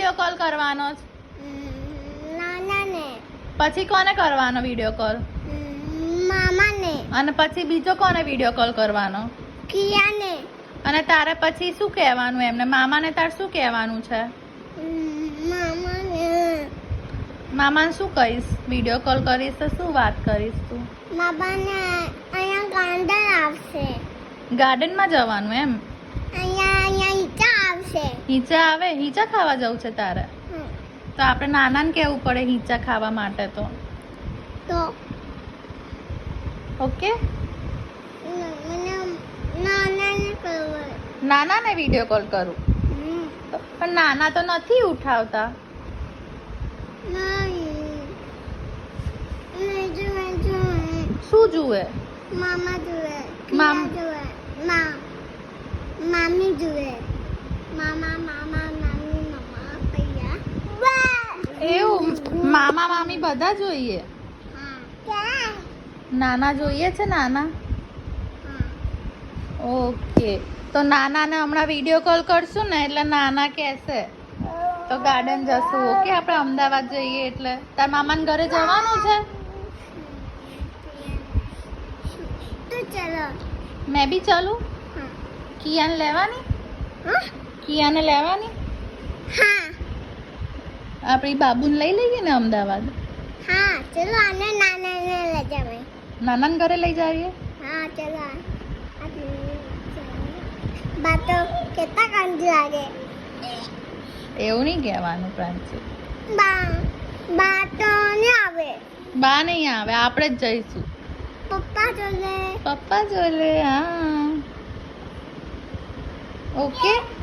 Video call કરવાનો છે? નાનાને. પછી કોને કરવાનો વિડિયો કોલ? મામાને. અને પછી બીજો કોને વિડિયો કોલ કરવાનો? કિયાને. અને તારે પછી શું કહેવાનું એમને? મામાને તાર શું કહેવાનું છે? મામાને. મામાને શું કહીશ? વિડિયો કોલ કરીશ તો શું વાત કરીશ તું? બાબાને અહીંયા ગાર્ડન આવશે. ગાર્ડનમાં જવાનું એમ? અહીંયા ઈચા આવશે. હિંચા આવે? હિંચા ખાવા જવું છે તારે? તો આપણે નાનાને કહેવું પડે હિંચા ખાવા માટે તો. તો ઓકે? મને નાનાને કહું. નાનાને વિડિયો કોલ કરું? પણ નાના તો નથી ઉઠાવતા. શું જુએ? મામા જુએ. મામ- જુએ. મામી જુએ. મામા મામી મામા પૈયા. એવું મામા મામી બધા જોઈએ? હા. નાના જોઈએ છે? નાના ઓકે. તો નાનાને હમણાં વિડિયો કોલ કરશું ને એટલે નાના કહેશે તો ગાર્ડન જશું. ઓકે? આપણે અમદાવાદ જઈએ એટલે તાર મામાના ઘરે જવાનું છે? તો ચલો. મેં બી ચાલું? હા. કિયાને લેવાની? હા. કિયાને લેવાની? હા. આપણી બાબુને લઈ લઈએ ને અમદાવાદ? હા ચલો. આને નાનાને લઈ જવાય. નાનાને ઘરે લઈ જઈએ? હા ચલો. બાતો કેટલા કાંજી લાગે. એવું નહીં કહેવાનું પ્રાંશુ. બા તો નહીં આવે. બા નહીં આવે, આપણે જ જઈશું. પપ્પા જોડે. પપ્પા જોડે. હા ઓકે.